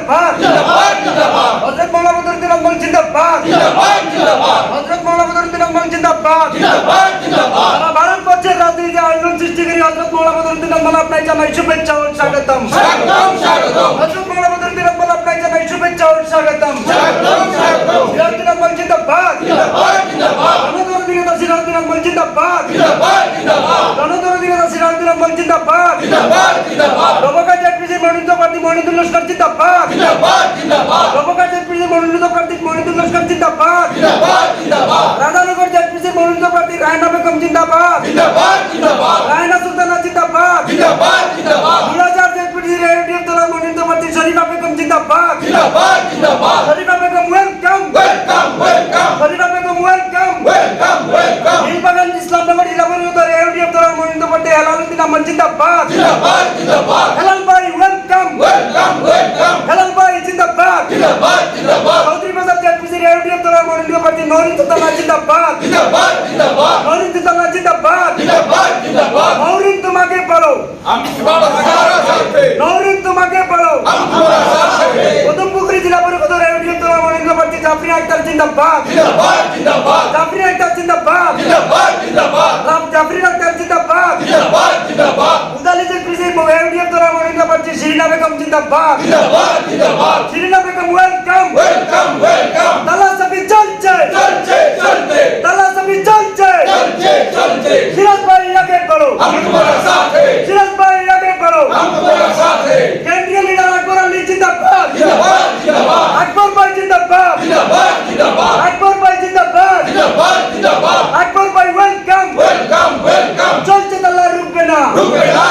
জিন্দাবাদ জিন্দাবাদ জিন্দাবাদ হযরত মাওলানা বদরুদ্দীন আজমল জিন্দাবাদ জিন্দাবাদ জিন্দাবাদ হযরত মাওলানা বদরুদ্দীন আজমল জিন্দাবাদ জিন্দাবাদ জিন্দাবাদ সারা ভারতবর্ষের রাজনীতিতে আন্দোলন সৃষ্টিকারী হযরত মাওলানা বদরুদ্দীন আজমল আপনাকে জানাই শুভেচ্ছা ও স্বাগতম স্বাগতম স্বাগতম হযরত মাওলানা বদরুদ্দীন আজমল আপনাকে জানাই শুভেচ্ছা ও স্বাগতম স্বাগতম স্বাগতম সিরাজউদ্দিন আজমল জিন্দাবাদ জিন্দাবাদ জিন্দাবাদ গণতন্ত্র নেতা সিরাজউদ্দিন আজমল জিন্দাবাদ জিন্দাবাদ জিন্দাবাদ গণতন্ত্র নেতা সিরাজউদ্দিন আজমল জিন্দাবাদ জিন্দাবাদ জিন্দাবাদ রবকা জেপিসি মনোনীত প্রার্থী মনিরুল লস্কর জিন্দাবাদ জিন্দাবাদ জিন্দাবাদ রবকা জেপিসি মনোনীত প্রার্থী মনিরুল লস্কর জিন্দাবাদ জিন্দাবাদ জিন্দাবাদ রাধানগর জেপিসি মনোনীত প্রার্থী রায়না বেগম জিন্দাবাদ জিন্দাবাদ জিন্দাবাদ রায়না সুলতানা জিন্দাবাদ জিন্দাবাদ জিন্দাবাদ দুলাজার জেপিসি রেডিও দলের মনোনীত প্রার্থী শরীফা বেগম জিন্দাবাদ জিন্দাবাদ জিন্দাবাদ Sharifa Begum welcome welcome welcome Sharifa Begum welcome welcome welcome Nilbagan Islamnagar ইলামুল রেডিও দলের মনোনীত প্রার্থী হেলালুদ্দিন আহমদ জিন্দাবাদ জিন্দাবাদ জিন্দাবাদ হেলাল ভাই ওয়েলকাম ওয়েলকাম ওয়েলকাম হেলাল ভাই জিন্দাবাদ জিন্দাবাদ জিন্দাবাদ চৌধুরী বাজার জেপিসি রেডিও দলের মনোনীত প্রার্থী নরিন সুলতানা জিন্দাবাদ জিন্দাবাদ জিন্দাবাদ নরিন সুলতানা জিন্দাবাদ জিন্দাবাদ জিন্দাবাদ নরিন তোমাকে বলো हम तुम्हारा साथ है নরিন তোমাকে বলো हम तुम्हारा साथ है উদমপুকুরি জেলা পরিষদ রেডিও দলের মনোনীত প্রার্থী জাফরি আক্তার জিন্দাবাদ जिंदाबाद जिंदाबाद জাফরি আক্তার জিন্দাবাদ जिंदाबाद जिंदाबाद রাম জাফরি আক্তার জিন্দাবাদ जिंदाबाद जिंदाबाद উদালি জেপিসি রেডিও দলের মনোনীত প্রার্থী শিরিনা বেগম জিন্দাবাদ जिंदाबाद जिंदाबाद Shirina Begum welcome welcome welcome তালাশাবি চলছে चलते चलते তালাশাবি চলছে चलते चलते সিরাজ ভাই আগে বলো हम तुम्हारा साथ है সিরাজ ভাই আগে বলো हम तुम्हारा साथ है কেন্দ্রীয় লিডার আকবর আলী জিন্দাবাদ जिंदाबाद जिंदाबाद আকবর ভাই জিন্দাবাদ जिंदाबाद जिंदाबाद আকবর ভাই জিন্দাবাদ जिंदाबाद जिंदाबाद আকবর ভাই ওয়েলকাম वेलकम वेलकम চলছে তালা রুকবে না रुके ना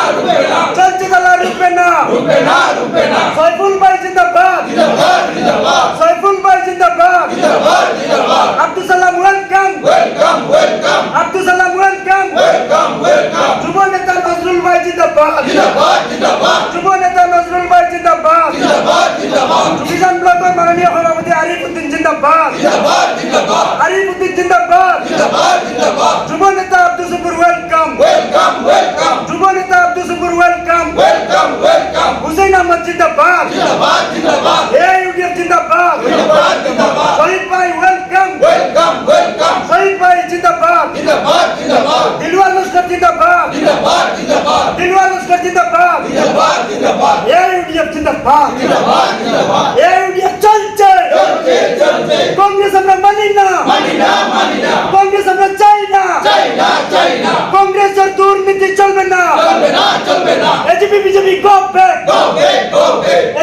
চলছে তালা রুকবে না रुके ना সাইফুল ভাই জিন্দাবাদ जिंदाबाद जिंदाबाद সাইফুল ভাই জিন্দাবাদ जिंदाबाद जिंदाबाद Abdul Salam welcome welcome welcome Abdul Salam welcome welcome welcome যুব নেতা নজরুল ভাই জিন্দাবাদ जिंदाबाद जिंदाबाद যুব নেতা নজরুল ভাই জিন্দাবাদ जिंदाबाद जिंदाबाद ডিভিশন ব্লকের মাননীয় সভাপতি আরিফ উদ্দিন জিন্দাবাদ जिंदाबाद जिंदाबाद আরিফ উদ্দিন জিন্দাবাদ जिंदाबाद जिंदाबाद যুব নেতা Abdul Shukur welcome welcome welcome যুব নেতা Abdul Shukur welcome welcome welcome Hussain Ahmad জিন্দাবাদ जिंदाबाद जिंदाबाद ইউডিএফ জিন্দাবাদ जिंदाबाद जिंदाबाद শহীদ ভাই ওয়েলকাম वेलकम वेलकम শহীদ ভাই জিন্দাবাদ जिंदाबाद जिंदाबाद দিলওয়ার লস্কর জিন্দাবাদ जिंदाबाद जिंदाबाद দিলওয়ার লস্কর জিন্দাবাদ जिंदाबाद जिंदाबाद ইউডিএফ জিন্দাবাদ जिंदाबाद जिंदाबाद ইউডিএফ চলছে चलते चलते কংগ্রেস আমরা মানি না मानिना मानिना কংগ্রেস আমরা চাই না चाइना चाइना কংগ্রেসের দুর্নীতি চলবে না चलबे ना AGP BJP go back go back